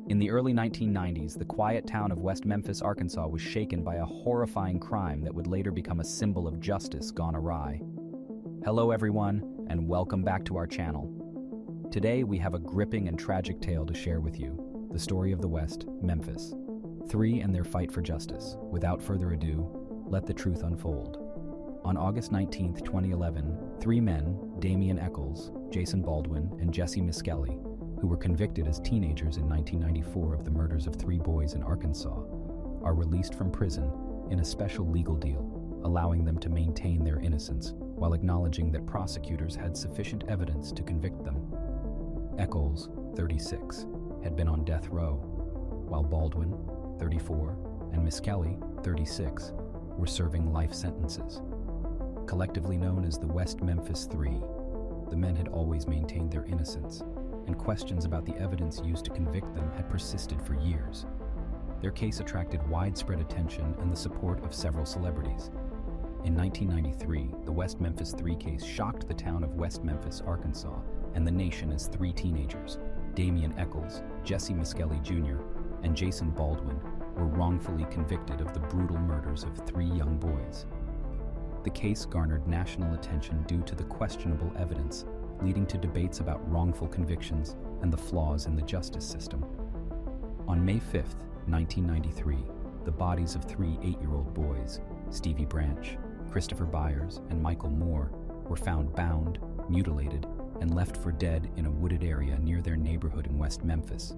In the early 1990s, the quiet town of West Memphis, Arkansas was shaken by a horrifying crime that would later become a symbol of justice gone awry. Hello everyone, and welcome back to our channel. Today we have a gripping and tragic tale to share with you, the story of the West Memphis Three and their fight for justice. Without further ado, let the truth unfold. On August 19, 2011, three men, Damian Eccles, Jason Baldwin, and Jesse Miskelly, who were convicted as teenagers in 1994 of the murders of three boys in Arkansas, are released from prison in a special legal deal, allowing them to maintain their innocence while acknowledging that prosecutors had sufficient evidence to convict them. Eccles, 36, had been on death row, while Baldwin, 34, and Miskelly, 36, were serving life sentences. Collectively known as the West Memphis Three, the men had always maintained their innocence, and questions about the evidence used to convict them had persisted for years. Their case attracted widespread attention and the support of several celebrities. In 1993, the West Memphis Three case shocked the town of West Memphis, Arkansas, and the nation as three teenagers, Damian Eccles, Jesse Miskelly Jr., and Jason Baldwin, were wrongfully convicted of the brutal murders of three young boys. The case garnered national attention due to the questionable evidence, leading to debates about wrongful convictions and the flaws in the justice system. On May 5, 1993, the bodies of three 8-year-old boys, Stevie Branch, Christopher Byers, and Michael Moore, were found bound, mutilated, and left for dead in a wooded area near their neighborhood in West Memphis.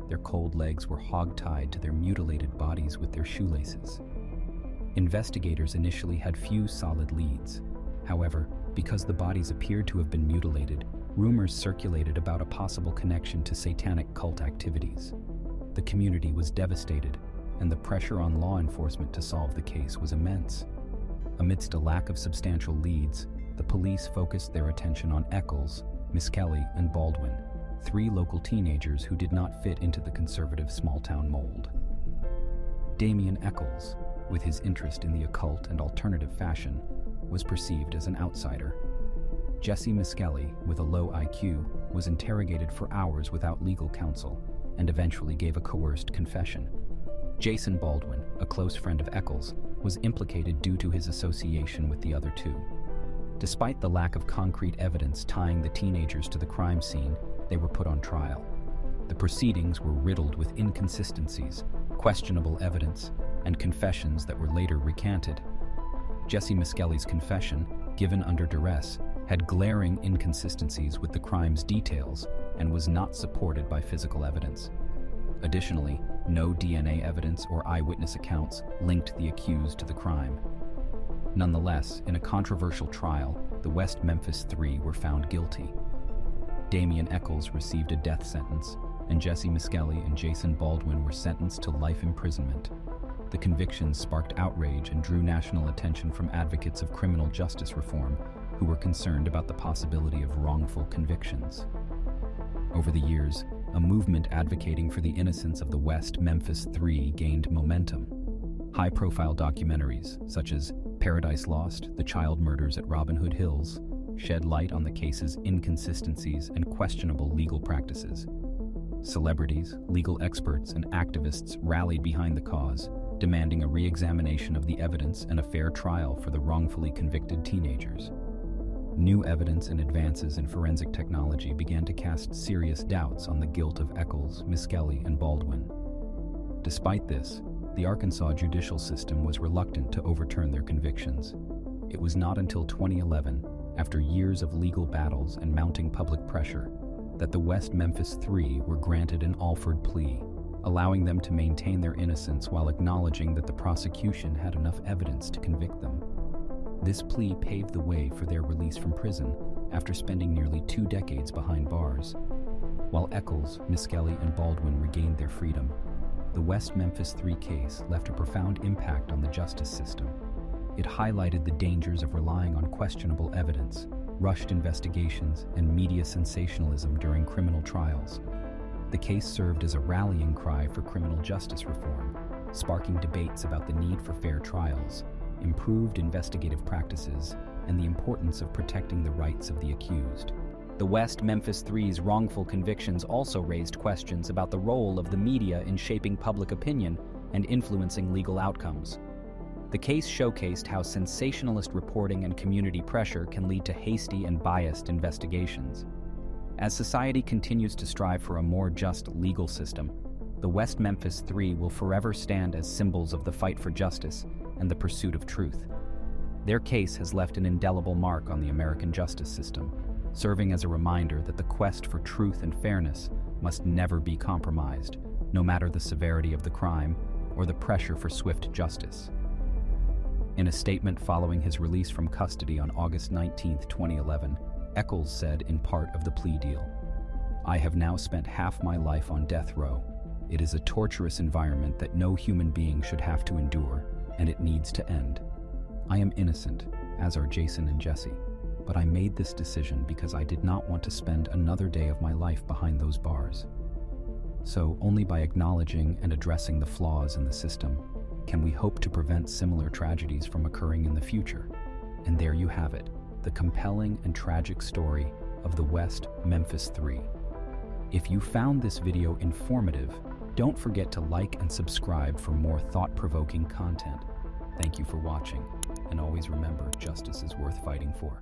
Their cold legs were hog-tied to their mutilated bodies with their shoelaces. Investigators initially had few solid leads. However, because the bodies appeared to have been mutilated, rumors circulated about a possible connection to satanic cult activities. The community was devastated, and the pressure on law enforcement to solve the case was immense. Amidst a lack of substantial leads, the police focused their attention on Eccles, Miskelly, and Baldwin, three local teenagers who did not fit into the conservative small-town mold. Damian Eccles, with his interest in the occult and alternative fashion, was perceived as an outsider. Jesse Miskelly, with a low IQ, was interrogated for hours without legal counsel and eventually gave a coerced confession. Jason Baldwin, a close friend of Eccles, was implicated due to his association with the other two. Despite the lack of concrete evidence tying the teenagers to the crime scene, they were put on trial. The proceedings were riddled with inconsistencies, questionable evidence, and confessions that were later recanted. Jesse Miskelly's confession, given under duress, had glaring inconsistencies with the crime's details and was not supported by physical evidence. Additionally, no DNA evidence or eyewitness accounts linked the accused to the crime. Nonetheless, in a controversial trial, the West Memphis Three were found guilty. Damian Eccles received a death sentence, and Jesse Miskelly and Jason Baldwin were sentenced to life imprisonment. The convictions sparked outrage and drew national attention from advocates of criminal justice reform who were concerned about the possibility of wrongful convictions. Over the years, a movement advocating for the innocence of the West Memphis Three gained momentum. High-profile documentaries, such as Paradise Lost: The Child Murders at Robin Hood Hills, shed light on the case's inconsistencies and questionable legal practices. Celebrities, legal experts, and activists rallied behind the cause, demanding a re-examination of the evidence and a fair trial for the wrongfully convicted teenagers. New evidence and advances in forensic technology began to cast serious doubts on the guilt of Eccles, Miskelly, and Baldwin. Despite this, the Arkansas judicial system was reluctant to overturn their convictions. It was not until 2011, after years of legal battles and mounting public pressure, that the West Memphis Three were granted an Alford plea, allowing them to maintain their innocence while acknowledging that the prosecution had enough evidence to convict them. This plea paved the way for their release from prison after spending nearly 2 decades behind bars. While Eccles, Miskelly, and Baldwin regained their freedom, the West Memphis Three case left a profound impact on the justice system. It highlighted the dangers of relying on questionable evidence, rushed investigations, and media sensationalism during criminal trials. The case served as a rallying cry for criminal justice reform, sparking debates about the need for fair trials, improved investigative practices, and the importance of protecting the rights of the accused. The West Memphis Three's wrongful convictions also raised questions about the role of the media in shaping public opinion and influencing legal outcomes. The case showcased how sensationalist reporting and community pressure can lead to hasty and biased investigations. As society continues to strive for a more just legal system, the West Memphis Three will forever stand as symbols of the fight for justice and the pursuit of truth. Their case has left an indelible mark on the American justice system, serving as a reminder that the quest for truth and fairness must never be compromised, no matter the severity of the crime or the pressure for swift justice. In a statement following his release from custody on August 19, 2011, Echols said in part of the plea deal, "I have now spent half my life on death row. It is a torturous environment that no human being should have to endure, and it needs to end. I am innocent, as are Jason and Jesse, but I made this decision because I did not want to spend another day of my life behind those bars. So only by acknowledging and addressing the flaws in the system can we hope to prevent similar tragedies from occurring in the future." And there you have it, the compelling and tragic story of the West Memphis Three. If you found this video informative, don't forget to like and subscribe for more thought-provoking content. Thank you for watching, and always remember, justice is worth fighting for.